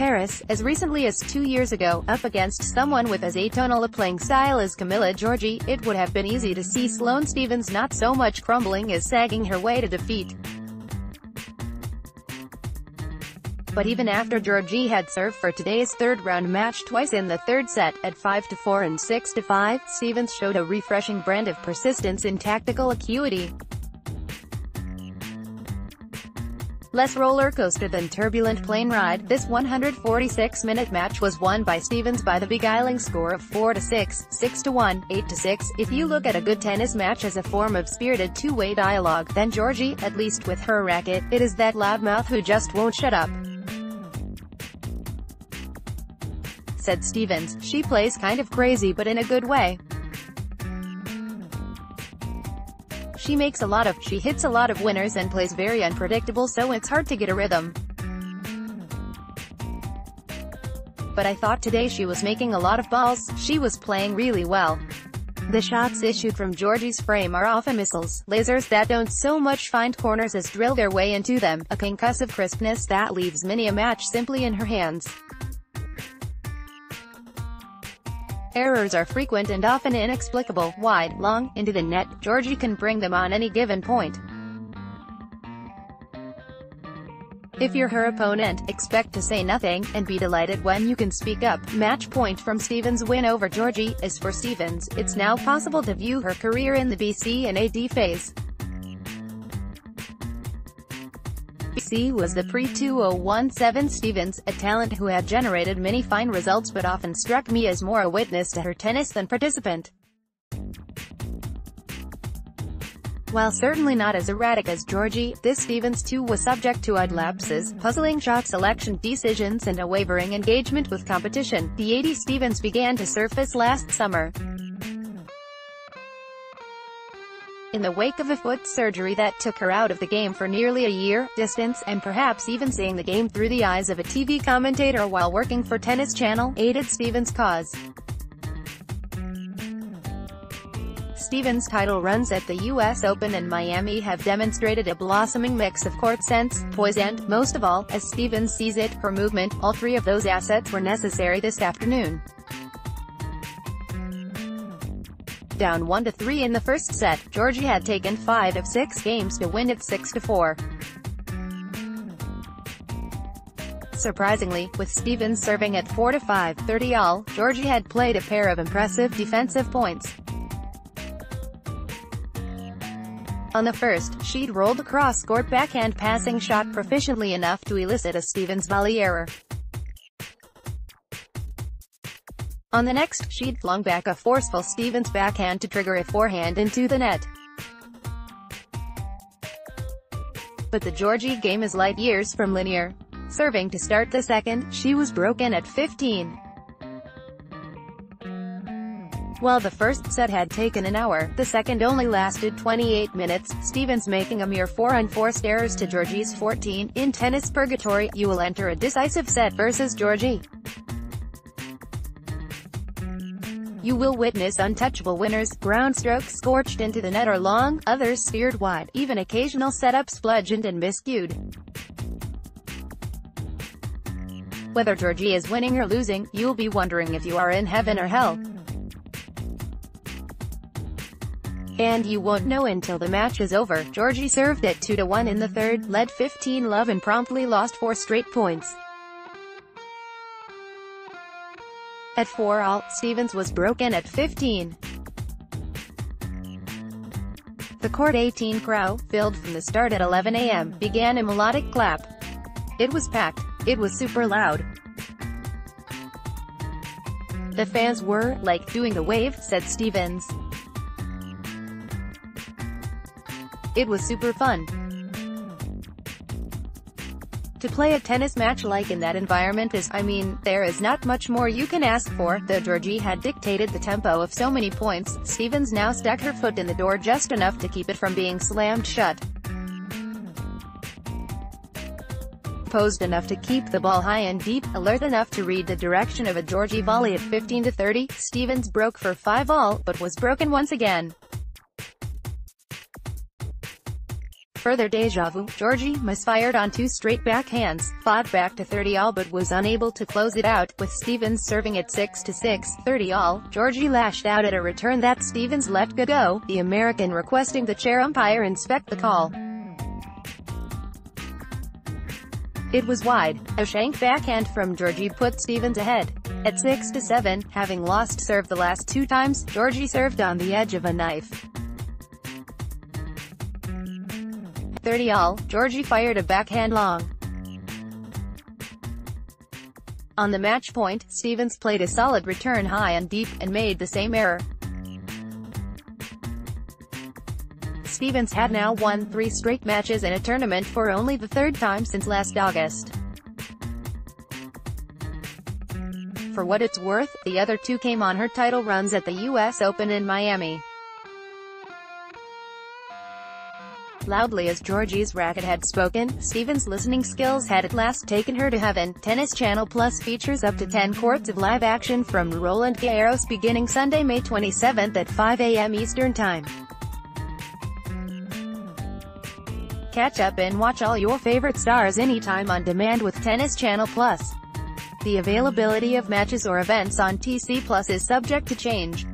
Paris, as recently as 2 years ago, up against someone with as atonal a playing style as Camila Giorgi. It would have been easy to see Sloane Stephens not so much crumbling as sagging her way to defeat. But even after Giorgi had served for today's third-round match twice in the third set, at 5-4 and 6-5, Stephens showed a refreshing brand of persistence and tactical acuity. Less roller coaster than turbulent plane ride, this 146-minute match was won by Stephens by the beguiling score of 4-6, 6-1, 8-6. If you look at a good tennis match as a form of spirited two-way dialogue, then Giorgi, at least with her racket, it is that loudmouth who just won't shut up, said Stephens. She plays kind of crazy but in a good way. She hits a lot of winners and plays very unpredictable, so it's hard to get a rhythm. But I thought today she was making a lot of balls. She was playing really well. The shots issued from Giorgi's frame are often missiles, lasers that don't so much find corners as drill their way into them, a concussive crispness that leaves many a match simply in her hands. Errors are frequent and often inexplicable. Wide, long, into the net, Giorgi can bring them on any given point. If you're her opponent, expect to say nothing, and be delighted when you can speak up. Match point from Stephens' win over Giorgi. As for Stephens, it's now possible to view her career in the BC and AD phase. BC was the pre-2017 Stephens, a talent who had generated many fine results but often struck me as more a witness to her tennis than participant. While certainly not as erratic as Giorgi, this Stephens too was subject to odd lapses, puzzling shot selection decisions and a wavering engagement with competition. The 80 Stephens began to surface last summer, in the wake of a foot surgery that took her out of the game for nearly a year. Distance, and perhaps even seeing the game through the eyes of a TV commentator while working for Tennis Channel, aided Stephens' cause. Stephens' title runs at the US Open and Miami have demonstrated a blossoming mix of court sense, poise and, most of all, as Stephens sees it, her movement. All three of those assets were necessary this afternoon. Down 1-3 in the first set, Giorgi had taken 5 of 6 games to win at 6-4. Surprisingly, with Stephens serving at 4-5, 30-all, Giorgi had played a pair of impressive defensive points. On the first, she'd rolled a cross-court backhand passing shot proficiently enough to elicit a Stephens volley error. On the next, she'd flung back a forceful Stephens backhand to trigger a forehand into the net. But the Giorgi game is light years from linear. Serving to start the second, she was broken at 15. While the first set had taken an hour, the second only lasted 28 minutes, Stephens making a mere 4 unforced errors to Giorgi's 14. In tennis purgatory, you will enter a decisive set versus Giorgi. You will witness untouchable winners, ground strokes scorched into the net or long, others steered wide, even occasional setups bludgeoned and miscued. Whether Giorgi is winning or losing, you'll be wondering if you are in heaven or hell. And you won't know until the match is over. Giorgi served at 2-1 in the third, led 15-love and promptly lost 4 straight points. At 4-all, Stephens was broken at 15. The Court 18 crowd, filled from the start at 11 a.m., began a melodic clap. It was packed. It was super loud. The fans were, like, doing the wave, said Stephens. It was super fun. To play a tennis match like in that environment is, there is not much more you can ask for. Though Giorgi had dictated the tempo of so many points, Stephens now stuck her foot in the door just enough to keep it from being slammed shut. Posed enough to keep the ball high and deep, alert enough to read the direction of a Giorgi volley at 15-30, Stephens broke for 5-all, but was broken once again. further deja vu, Giorgi misfired on 2 straight backhands, fought back to 30-all but was unable to close it out, with Stephens serving at 6-6, 30-all. Giorgi lashed out at a return that Stephens let go, the American requesting the chair umpire inspect the call. It was wide. A shank backhand from Giorgi put Stephens ahead. At 6-7, having lost serve the last 2 times, Giorgi served on the edge of a knife. 30-all, Giorgi fired a backhand long. On the match point, Stephens played a solid return high and deep, and made the same error. Stephens had now won 3 straight matches in a tournament for only the 3rd time since last August. For what it's worth, the other 2 came on her title runs at the US Open in Miami. Loudly as Giorgi's racket had spoken, Stephens' listening skills had at last taken her to heaven. Tennis Channel Plus features up to 10 courts of live action from Roland Garros beginning Sunday, May 27 at 5 a.m. Eastern Time. Catch up and watch all your favorite stars anytime on demand with Tennis Channel Plus. The availability of matches or events on TC Plus is subject to change.